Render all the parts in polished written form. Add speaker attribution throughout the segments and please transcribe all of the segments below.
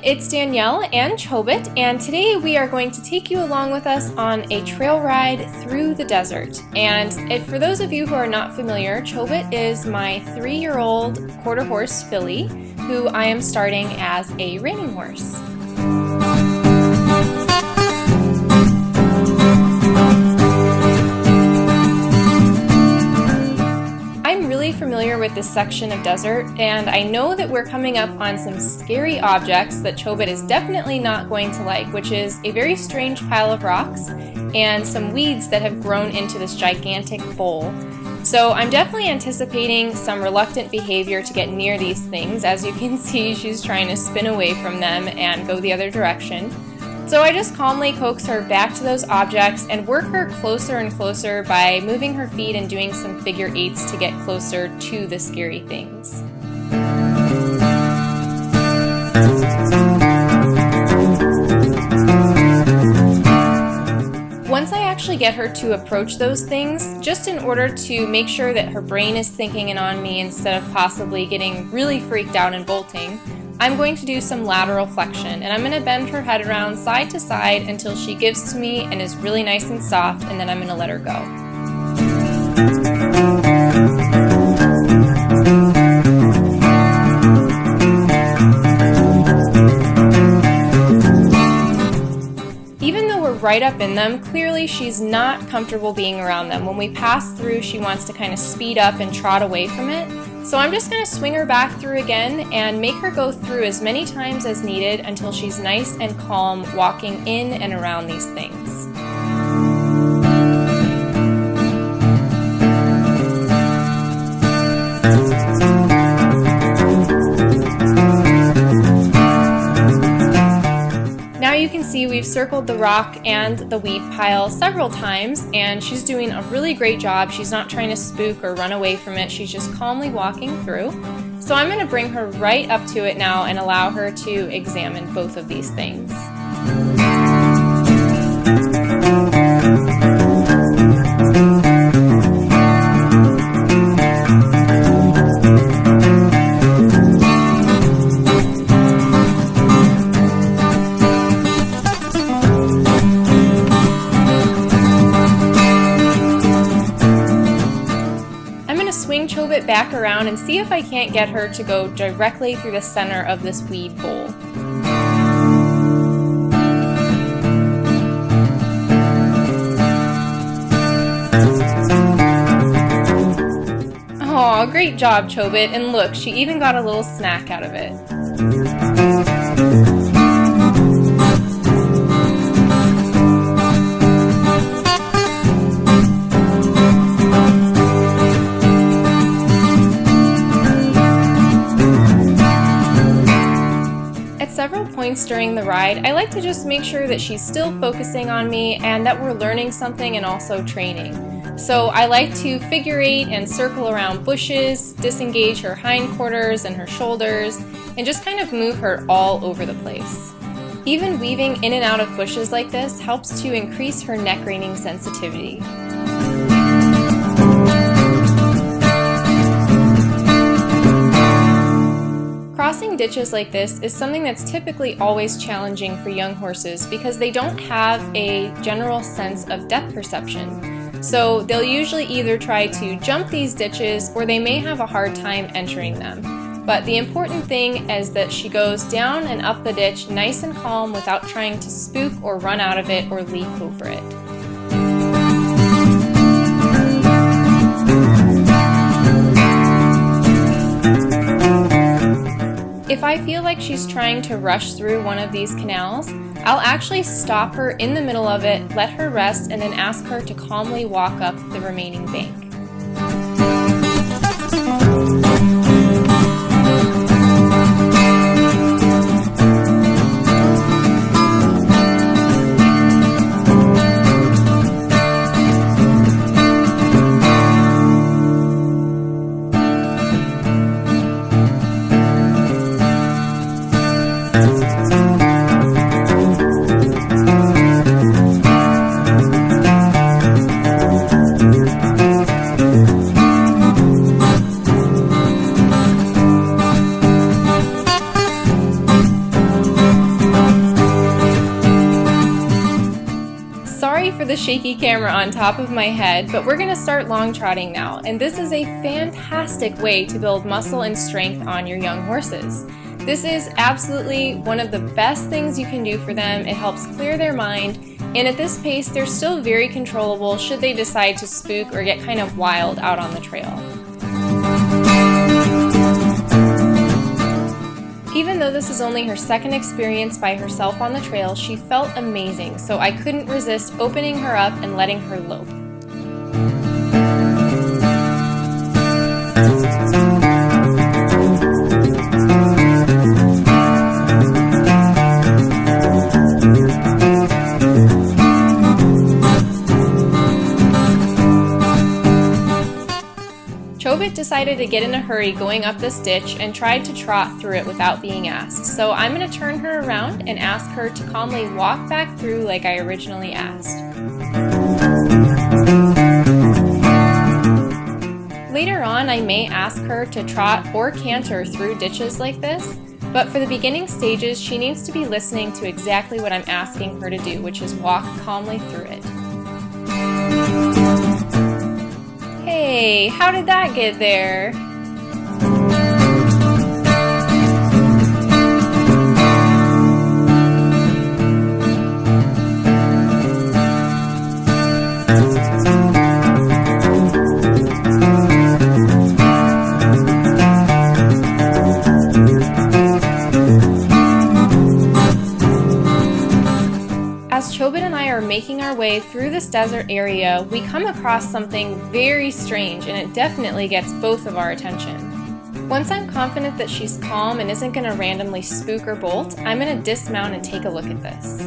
Speaker 1: it's Danielle and Chobit, and today we are going to take you along with us on a trail ride through the desert. And for those of you who are not familiar, Chobit is my 3-year-old quarter horse filly, who I am starting as a reining horse. Familiar with this section of desert, and I know that we're coming up on some scary objects that Chobit is definitely not going to like, which is a very strange pile of rocks and some weeds that have grown into this gigantic bowl. So I'm definitely anticipating some reluctant behavior to get near these things. As you can see, she's trying to spin away from them and go the other direction. So I just calmly coax her back to those objects and work her closer and closer by moving her feet and doing some figure 8s to get closer to the scary things. Once I actually get her to approach those things, just in order to make sure that her brain is thinking in on me instead of possibly getting really freaked out and bolting, I'm going to do some lateral flexion, and I'm going to bend her head around side to side until she gives to me and is really nice and soft, and then I'm going to let her go. Even though we're right up in them, clearly she's not comfortable being around them. When we pass through, she wants to kind of speed up and trot away from it. So I'm just going to swing her back through again and make her go through as many times as needed until she's nice and calm walking in and around these things. Now you can see we've circled the rock and the weed pile several times, and she's doing a really great job. She's not trying to spook or run away from it. She's just calmly walking through. So I'm going to bring her right up to it now and allow her to examine both of these things. Chobit back around and see if I can't get her to go directly through the center of this weed bowl. Aw, great job, Chobit, and look, she even got a little snack out of it. Several points during the ride, I like to just make sure that she's still focusing on me and that we're learning something and also training. So I like to figure 8 and circle around bushes, disengage her hindquarters and her shoulders, and just kind of move her all over the place. Even weaving in and out of bushes like this helps to increase her neck reining sensitivity. Crossing ditches like this is something that's typically always challenging for young horses because they don't have a general sense of depth perception. So they'll usually either try to jump these ditches or they may have a hard time entering them. But the important thing is that she goes down and up the ditch nice and calm without trying to spook or run out of it or leap over it. If I feel like she's trying to rush through one of these canals, I'll actually stop her in the middle of it, let her rest, and then ask her to calmly walk up the remaining bank. the shaky camera on top of my head, but we're going to start long trotting now, and this is a fantastic way to build muscle and strength on your young horses. This is absolutely one of the best things you can do for them. It helps clear their mind, and at this pace they're still very controllable should they decide to spook or get kind of wild out on the trail. Even though this is only her second experience by herself on the trail, she felt amazing, so I couldn't resist opening her up and letting her lope. Chobit decided to get in a hurry going up this ditch and tried to trot through it without being asked, so I'm going to turn her around and ask her to calmly walk back through like I originally asked. Later on, I may ask her to trot or canter through ditches like this, but for the beginning stages, she needs to be listening to exactly what I'm asking her to do, which is walk calmly through it. Hey, how did that get there? As Chobit and I are making our way through this desert area, we come across something very strange, and it definitely gets both of our attention. Once I'm confident that she's calm and isn't going to randomly spook or bolt, I'm going to dismount and take a look at this.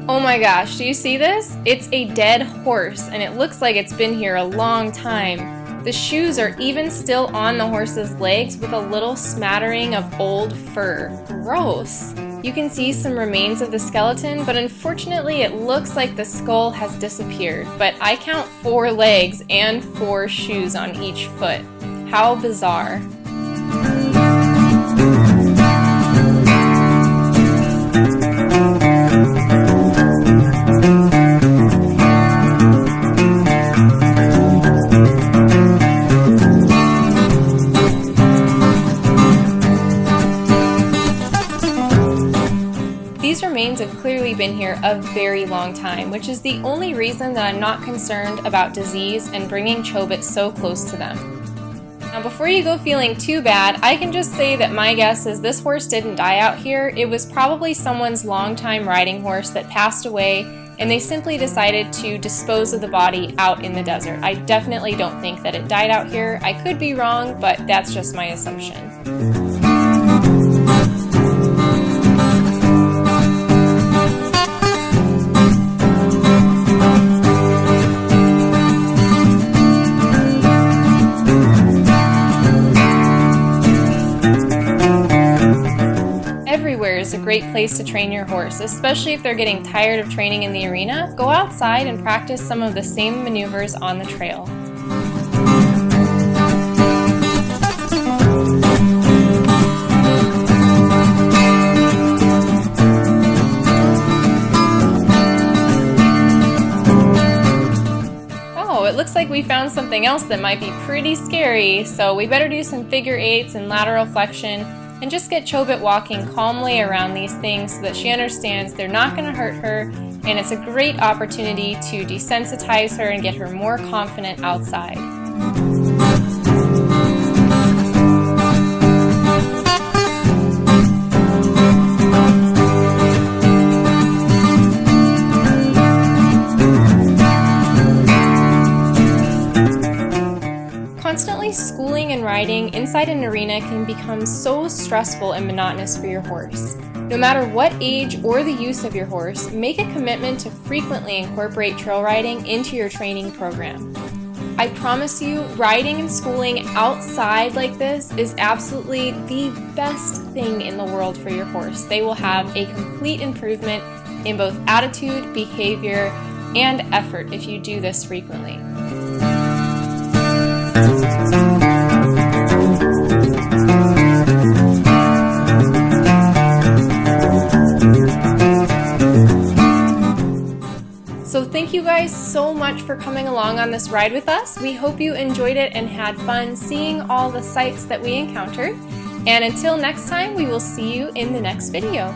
Speaker 1: Oh my gosh, do you see this? It's a dead horse, and it looks like it's been here a long time. The shoes are even still on the horse's legs with a little smattering of old fur. Gross! You can see some remains of the skeleton, but unfortunately it looks like the skull has disappeared. But I count 4 legs and 4 shoes on each foot. How bizarre. These remains have clearly been here a very long time, which is the only reason that I'm not concerned about disease and bringing Chobit so close to them. Now before you go feeling too bad, I can just say that my guess is this horse didn't die out here. It was probably someone's longtime riding horse that passed away, and they simply decided to dispose of the body out in the desert. I definitely don't think that it died out here. I could be wrong, but that's just my assumption. Everywhere is a great place to train your horse, especially if they're getting tired of training in the arena. Go outside and practice some of the same maneuvers on the trail. Oh, it looks like we found something else that might be pretty scary, so we better do some figure 8s and lateral flexion and just get Chobit walking calmly around these things so that she understands they're not going to hurt her, and it's a great opportunity to desensitize her and get her more confident outside. Constantly schooling and riding inside an arena can become so stressful and monotonous for your horse. No matter what age or the use of your horse, make a commitment to frequently incorporate trail riding into your training program. I promise you, riding and schooling outside like this is absolutely the best thing in the world for your horse. They will have a complete improvement in both attitude, behavior, and effort if you do this frequently. So thank you guys so much for coming along on this ride with us. We hope you enjoyed it and had fun seeing all the sights that we encountered. And until next time, we will see you in the next video.